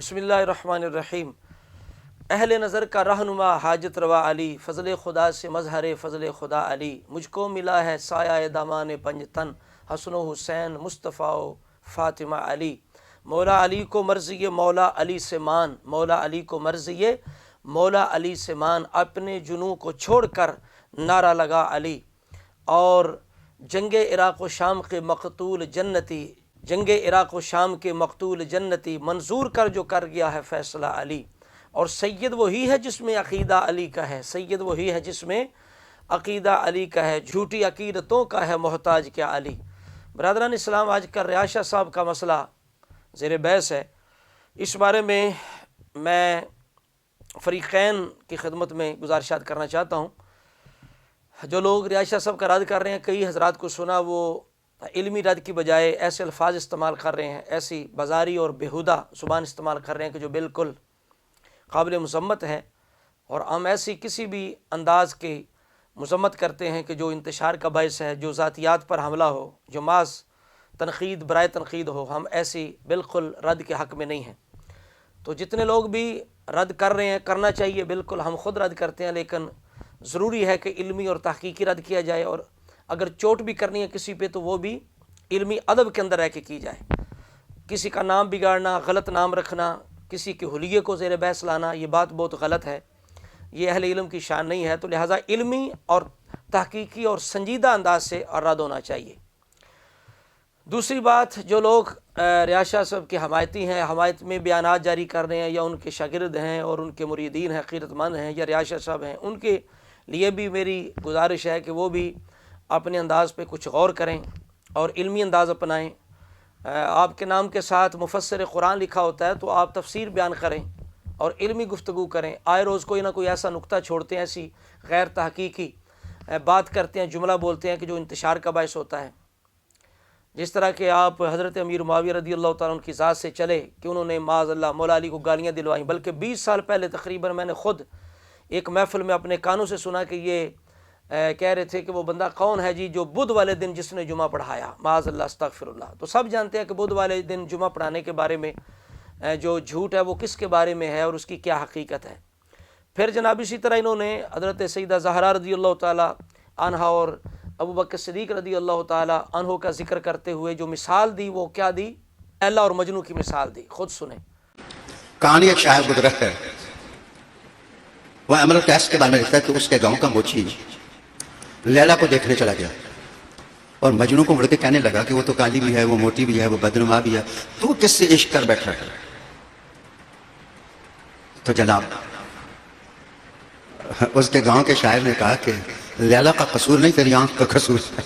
بسم اللہ الرحمن الرحیم۔ اہل نظر کا رہنما حاجت روا علی، فضل خدا سے مظہر فضل خدا علی، مجھ کو ملا ہے سایہ دامان پنجتن، حسن و حسین مصطفیٰ و فاطمہ علی۔ مولا علی کو مرضی مولا علی سے مان، مولا علی کو مرضی مولا علی سے مان، اپنے جنوں کو چھوڑ کر نعرہ لگا علی۔ اور جنگ عراق و شام کے مقتول جنتی، جنگ عراق و شام کے مقتول جنتی، منظور کر جو کر گیا ہے فیصلہ علی۔ اور سید وہی ہے جس میں عقیدہ علی کا ہے، سید وہی ہے جس میں عقیدہ علی کا ہے، جھوٹی عقیدتوں کا ہے محتاج کیا علی۔ برادران اسلام، آج کل ریاشہ صاحب کا مسئلہ زیر بحث ہے۔ اس بارے میں فریقین کی خدمت میں گزارشات کرنا چاہتا ہوں۔ جو لوگ ریاشہ صاحب کا رد کر رہے ہیں، کئی حضرات کو سنا وہ علمی رد کی بجائے ایسے الفاظ استعمال کر رہے ہیں، ایسی بازاری اور بیہودہ زبان استعمال کر رہے ہیں کہ جو بالکل قابل مذمت ہے، اور ہم ایسی کسی بھی انداز کی مذمت کرتے ہیں کہ جو انتشار کا باعث ہے، جو ذاتیات پر حملہ ہو، جو محض تنقید برائے تنقید ہو، ہم ایسی بالکل رد کے حق میں نہیں ہیں۔ تو جتنے لوگ بھی رد کر رہے ہیں، کرنا چاہیے، بالکل ہم خود رد کرتے ہیں، لیکن ضروری ہے کہ علمی اور تحقیقی رد کیا جائے، اور اگر چوٹ بھی کرنی ہے کسی پہ تو وہ بھی علمی ادب کے اندر رہ کے کی جائے۔ کسی کا نام بگاڑنا، غلط نام رکھنا، کسی کے حلیے کو زیر بحث لانا، یہ بات بہت غلط ہے، یہ اہل علم کی شان نہیں ہے۔ تو لہٰذا علمی اور تحقیقی اور سنجیدہ انداز سے رد ہونا چاہیے۔ دوسری بات، جو لوگ ریاشہ صاحب کے حمایتی ہیں، حمایت میں بیانات جاری کر رہے ہیں، یا ان کے شاگرد ہیں اور ان کے مریدین ہیں، عقیدت مند ہیں، یا ریاشہ صاحب ہیں، ان کے لیے بھی میری گزارش ہے کہ وہ بھی اپنے انداز پہ کچھ غور کریں اور علمی انداز اپنائیں۔ آپ کے نام کے ساتھ مفسر قرآن لکھا ہوتا ہے تو آپ تفسیر بیان کریں اور علمی گفتگو کریں۔ آئے روز کوئی نہ کوئی ایسا نکتہ چھوڑتے ہیں، ایسی غیر تحقیقی بات کرتے ہیں، جملہ بولتے ہیں کہ جو انتشار کا باعث ہوتا ہے۔ جس طرح کہ آپ حضرت امیر معاویہ رضی اللہ تعالیٰ عنہ کی ذات سے چلے کہ انہوں نے معاذ اللہ مولا علی کو گالیاں دلوائیں، بلکہ 20 سال پہلے تقریباً میں نے خود ایک محفل میں اپنے کانوں سے سنا کہ یہ کہہ رہے تھے کہ وہ بندہ کون ہے جی جو بدھ والے دن جس نے جمعہ پڑھایا، معاذ اللہ استغفر اللہ۔ تو سب جانتے ہیں کہ بدھ والے دن جمعہ پڑھانے کے بارے میں جو جھوٹ ہے وہ کس کے بارے میں ہے اور اس کی کیا حقیقت ہے۔ پھر جناب اسی طرح انہوں نے حضرت سیدہ زہرا رضی اللہ تعالیٰ عنہا اور ابو بکر صدیق رضی اللہ تعالیٰ عنہ کا ذکر کرتے ہوئے جو مثال دی، وہ کیا دی؟ لیلا اور مجنوں کی مثال دی، خود سنیں۔ کہانی ایک شاعر گزرت ہے، وہ امر کیس کے بارے میں لکھتا ہے کہ اس کے گاؤں کا موچی لیلا کو دیکھنے چلا گیا اور مجنوں کو مڑ کے کہنے لگا کہ وہ تو کالی بھی ہے، وہ موٹی بھی ہے، وہ بدنما بھی ہے، تو کس سے عشق کر بیٹھا ہے؟ تو جناب اس کے گاؤں کے شاعر نے کہا کہ لیلا کا قصور نہیں، تیری آنکھ کا قصور ہے،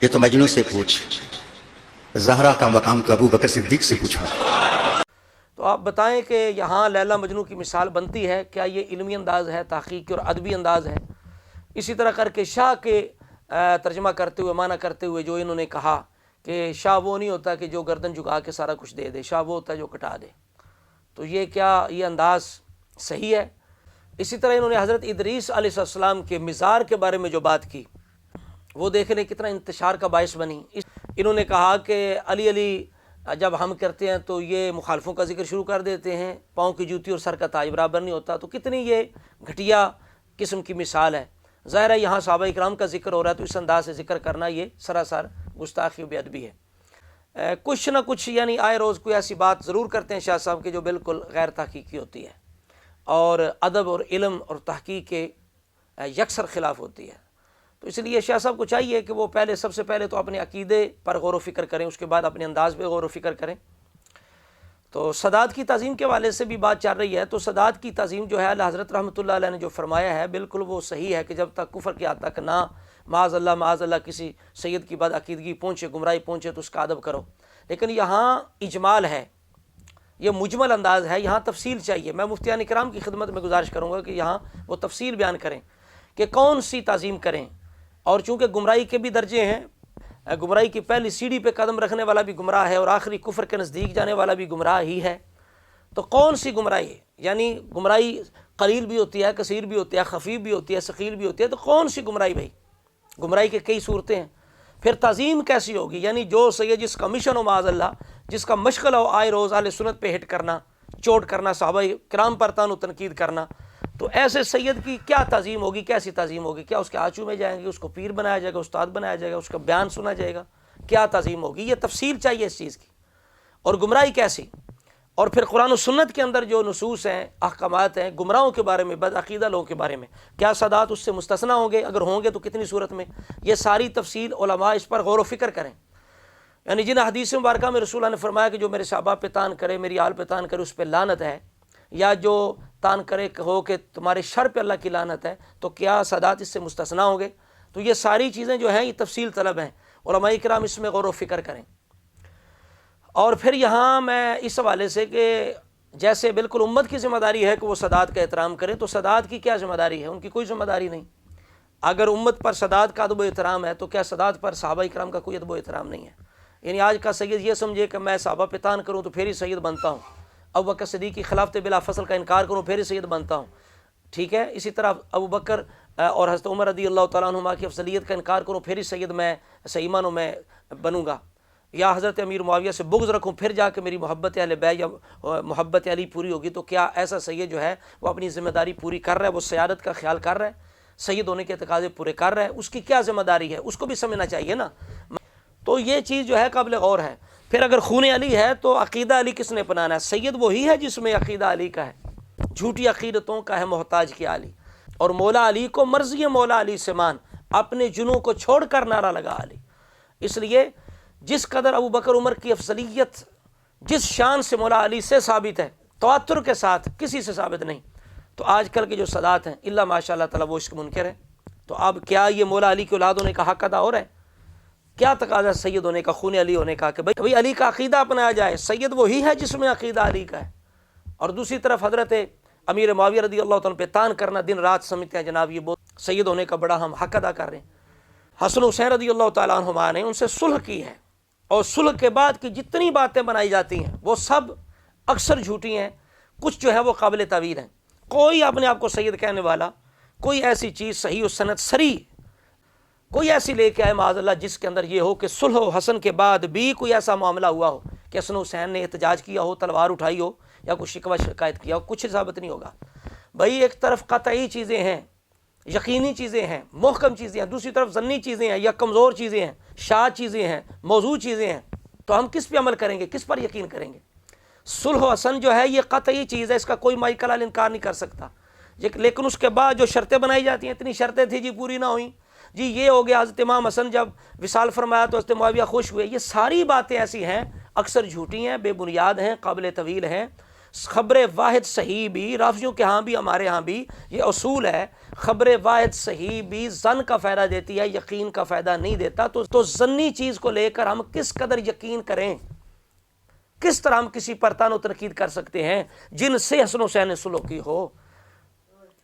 یہ تو مجنوں سے پوچھ، زہرا کا مقام تو ابو بکر صدیق سے پوچھا۔ تو آپ بتائیں کہ یہاں لیلا مجنوں کی مثال بنتی ہے، کیا یہ علمی انداز ہے، تحقیقی اور ادبی انداز ہے؟ اسی طرح کر کے شاہ کے ترجمہ کرتے ہوئے، معنی کرتے ہوئے جو انہوں نے کہا کہ شاہ وہ نہیں ہوتا کہ جو گردن جھکا کے سارا کچھ دے دے، شاہ وہ ہوتا ہے جو کٹا دے۔ تو یہ کیا یہ انداز صحیح ہے؟ اسی طرح انہوں نے حضرت ادریس علیہ السلام کے مزار کے بارے میں جو بات کی، وہ دیکھنے کتنا انتشار کا باعث بنی۔ انہوں نے کہا کہ علی علی جب ہم کرتے ہیں تو یہ مخالفوں کا ذکر شروع کر دیتے ہیں، پاؤں کی جوتی اور سر کا تاج برابر نہیں ہوتا۔ تو کتنی یہ گھٹیا قسم کی مثال ہے۔ ظاہر ہے یہاں صحابہ اکرام کا ذکر ہو رہا ہے تو اس انداز سے ذکر کرنا یہ سراسر گستاخی و بے ادبی ہے۔ کچھ نہ کچھ یعنی آئے روز کوئی ایسی بات ضرور کرتے ہیں شاہ صاحب کی جو بالکل غیر تحقیقی ہوتی ہے اور ادب اور علم اور تحقیق کے یکسر خلاف ہوتی ہے۔ تو اس لیے شاہ صاحب کو چاہیے کہ وہ سب سے پہلے تو اپنے عقیدے پر غور و فکر کریں، اس کے بعد اپنے انداز پہ غور و فکر کریں۔ تو سادات کی تعظیم کے حوالے سے بھی بات چل رہی ہے، تو سادات کی تعظیم جو ہے اللہ حضرت رحمۃ اللہ علیہ نے جو فرمایا ہے بالکل وہ صحیح ہے کہ جب تک کفر کی حد تک نہ معاذ اللہ کسی سید کی بد عقیدگی پہنچے، گمراہی پہنچے تو اس کا ادب کرو۔ لیکن یہاں اجمال ہے، یہ مجمل انداز ہے، یہاں تفصیل چاہیے۔ میں مفتیان اکرام کی خدمت میں گزارش کروں گا کہ یہاں وہ تفصیل بیان کریں کہ کون سی تعظیم کریں، اور چونکہ گمراہی کے بھی درجے ہیں، گمراہی کی پہلی سیڑھی پہ قدم رکھنے والا بھی گمراہ ہے اور آخری کفر کے نزدیک جانے والا بھی گمراہ ہی ہے۔ تو کون سی گمراہی ہے؟ یعنی گمراہی قلیل بھی ہوتی ہے، کثیر بھی ہوتی ہے، خفیف بھی ہوتی ہے، ثقیل بھی ہوتی ہے، تو کون سی گمراہی بھائی؟ گمراہی کے کئی صورتیں ہیں۔ پھر تعظیم کیسی ہوگی؟ یعنی جو سید جس کا مشن ہو معاذ اللہ، جس کا مشغلہ ہو آئے روز اہل سنت پہ ہٹ کرنا، چوٹ کرنا، صحابہ کرام پر طعن و تنقید کرنا، تو ایسے سید کی کیا تعظیم ہوگی؟ کیسی تعظیم ہوگی؟ کیا اس کے آنچو میں جائیں گے، اس کو پیر بنایا جائے گا، استاد بنایا جائے گا، اس کا بیان سنا جائے گا؟ کیا تعظیم ہوگی؟ یہ تفصیل چاہیے اس چیز کی۔ اور گمراہی کیسی؟ اور پھر قرآن و سنت کے اندر جو نصوص ہیں، احکامات ہیں گمراہوں کے بارے میں، بد عقیدہ لوگوں کے بارے میں، کیا سادات اس سے مستثنیٰ ہوں گے؟ اگر ہوں گے تو کتنی صورت میں؟ یہ ساری تفصیل علماء اس پر غور و فکر کریں۔ یعنی جن حدیث مبارکہ میں رسول اللہ نے فرمایا کہ جو میرے صحابہ پہ طعن کرے، میری آل پہ طعن کرے، اس پہ لعنت ہے، یا جو طعن کرے ہو کہ تمہارے شر پہ اللہ کی لعنت ہے، تو کیا سادات اس سے مستثنیٰ ہوں گے؟ تو یہ ساری چیزیں جو ہیں یہ تفصیل طلب ہیں، علماء کرام اس میں غور و فکر کریں۔ اور پھر یہاں میں اس حوالے سے کہ جیسے بالکل امت کی ذمہ داری ہے کہ وہ سادات کا احترام کریں، تو سادات کی کیا ذمہ داری ہے؟ ان کی کوئی ذمہ داری نہیں۔ اگر امت پر سادات کا ادب و احترام ہے تو کیا سادات پر صحابہ کرام کا کوئی ادب و احترام نہیں ہے؟ یعنی آج کا سید یہ سمجھے کہ میں صحابہ پہ طعن کروں تو پھر ہی سید بنتا ہوں، ابو بکر صدیق کی خلافت بلا فصل کا انکار کروں پھر ہی سید بنتا ہوں، ٹھیک ہے؟ اسی طرح ابو بکر اور حضرت عمر رضی اللہ تعالیٰ عنہما کی افضلیت کا انکار کروں پھر ہی سید میں صحیح معنوں میں بنوں گا، یا حضرت امیر معاویہ سے بغض رکھوں پھر جا کے میری محبت اہل بیت یا محبت علی پوری ہوگی، تو کیا ایسا سید جو ہے وہ اپنی ذمہ داری پوری کر رہا ہے؟ وہ سیادت کا خیال کر رہا ہے، سید ہونے کے تقاضے پورے کر رہا ہے؟ اس کی کیا ذمہ داری ہے؟ اس کو بھی سمجھنا چاہیے نا۔ تو یہ چیز جو ہے قابل غور ہے۔ پھر اگر خون علی ہے تو عقیدہ علی کس نے اپنانا ہے؟ سید وہی ہے جس میں عقیدہ علی کا ہے، جھوٹی عقیدتوں کا ہے محتاج کیا علی، اور مولا علی کو مرضی مولا علی سے مان، اپنے جنوں کو چھوڑ کر نعرہ لگا علی۔ اس لیے جس قدر ابو بکر عمر کی افضلیت جس شان سے مولا علی سے ثابت ہے، تواتر کے ساتھ، کسی سے ثابت نہیں، تو آج کل کے جو سادات ہیں اللہ ماشاء اللہ تعالیٰ وہ اس کے منکر ہیں، تو اب کیا یہ مولا علی کی اولاد ہونے کا حق ادا ہو رہا ہے؟ کیا تقاضا سید ہونے کا، خون علی ہونے کا، کہ بھئی علی کا عقیدہ اپنایا جائے؟ سید وہی ہے جس میں عقیدہ علی کا ہے۔ اور دوسری طرف حضرت امیر معاویہ رضی اللہ تعالیٰ پہ طعن کرنا دن رات سمجھتے ہیں جناب یہ بہت سید ہونے کا بڑا ہم حق ادا کر رہے ہیں۔ حسن حسین رضی اللہ تعالیٰ عنہما نے ان سے صلح کی ہے، اور صلح کے بعد کی جتنی باتیں بنائی جاتی ہیں وہ سب اکثر جھوٹی ہیں، کچھ جو ہے وہ قابل تعویل ہیں۔ کوئی اپنے آپ کو سید کہنے والا کوئی ایسی چیز صحیح و سند سری کوئی ایسی لے کے آئے معاذ اللہ جس کے اندر یہ ہو کہ صلح و حسن کے بعد بھی کوئی ایسا معاملہ ہوا ہو کہ حسن حسین نے احتجاج کیا ہو، تلوار اٹھائی ہو، یا کوئی شکوہ شکایت کیا ہو، کچھ ثابت نہیں ہوگا۔ بھائی ایک طرف قطعی چیزیں ہیں، یقینی چیزیں ہیں، محکم چیزیں ہیں، دوسری طرف ظنی چیزیں ہیں یا کمزور چیزیں ہیں، شاذ چیزیں ہیں، موضوع چیزیں ہیں، تو ہم کس پہ عمل کریں گے؟ کس پر یقین کریں گے؟ صلح و حسن جو ہے یہ قطعی چیز ہے، اس کا کوئی مائی کلال انکار نہیں کر سکتا، لیکن اس کے بعد جو شرطیں بنائی جاتی ہیں، اتنی شرطیں تھیں جی پوری نہ ہوئیں، جی یہ ہو گیا، حضرت امام حسن جب وصال فرمایا تو حضرت معاویہ خوش ہوئے، یہ ساری باتیں ایسی ہیں، اکثر جھوٹی ہیں، بے بنیاد ہیں، قابل طویل ہیں۔ خبر واحد صحیح بھی، رافضیوں کے ہاں بھی ہمارے ہاں بھی یہ اصول ہے، خبر واحد صحیح بھی ظن کا فائدہ دیتی ہے، یقین کا فائدہ نہیں دیتا۔ تو ظنی چیز کو لے کر ہم کس قدر یقین کریں؟ کس طرح ہم کسی پر طعن و تنقید کر سکتے ہیں جن سے حسن حسین نے صلح کی ہو؟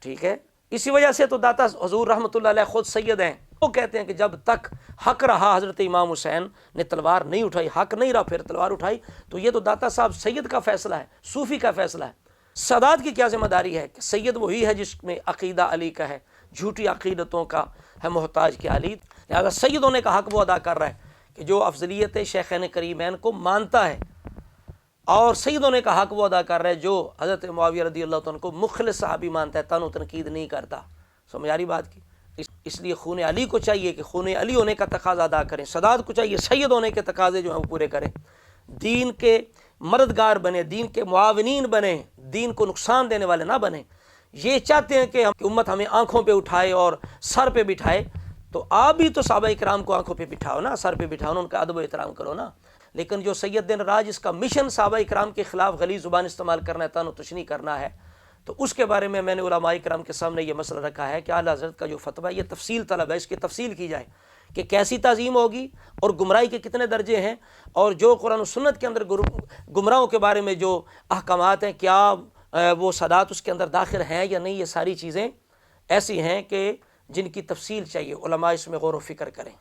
ٹھیک ہے، اسی وجہ سے تو داتا حضور رحمۃ اللہ علیہ خود سید ہیں، وہ کہتے ہیں کہ جب تک حق رہا حضرت امام حسین نے تلوار نہیں اٹھائی، حق نہیں رہا پھر تلوار اٹھائی، تو یہ تو داتا صاحب سید کا فیصلہ ہے، صوفی کا فیصلہ ہے۔ سادات کی کیا ذمہ داری ہے کہ سید وہی ہے جس میں عقیدہ علی کا ہے، جھوٹی عقیدتوں کا ہے محتاج کے علی، لہٰذا سید ہونے کا حق وہ ادا کر رہا ہے کہ جو افضلیت شیخین کریمین کو مانتا ہے، اور سید ہونے کا حق وہ ادا کر رہا ہے جو حضرت معاویہ رضی اللہ تعالیٰ کو مخلص صحابی مانتا ہے، طعن و تنقید نہیں کرتا۔ سمجھ آ رہی بات کی؟ اس لیے خون علی کو چاہیے کہ خون علی ہونے کا تقاضا ادا کریں، سادات کو چاہیے سید ہونے کے تقاضے جو ہیں وہ پورے کریں، دین کے مددگار بنیں، دین کے معاونین بنیں، دین کو نقصان دینے والے نہ بنیں۔ یہ چاہتے ہیں کہ امت ہمیں آنکھوں پہ اٹھائے اور سر پہ بٹھائے، تو آپ بھی تو صحابہ کرام کو آنکھوں پہ بٹھاؤ نا، سر پہ بٹھاؤ نا، ان کا ادب و احترام کرو نا۔ لیکن جو سید دن راج اس کا مشن صحابہ کرام کے خلاف غلیظ زبان استعمال کرنا ہے، طعن و تشنیع کرنا ہے، تو اس کے بارے میں نے علماء کرام کے سامنے یہ مسئلہ رکھا ہے کہ اعلیٰ حضرت کا جو فتویٰ یہ تفصیل طلب ہے، اس کی تفصیل کی جائے کہ کیسی تعظیم ہوگی اور گمراہی کے کتنے درجے ہیں، اور جو قرآن و سنت کے اندر گمراہوں کے بارے میں جو احکامات ہیں کیا وہ سادات اس کے اندر داخل ہیں یا نہیں۔ یہ ساری چیزیں ایسی ہیں کہ جن کی تفصیل چاہیے، علماء اس میں غور و فکر کریں۔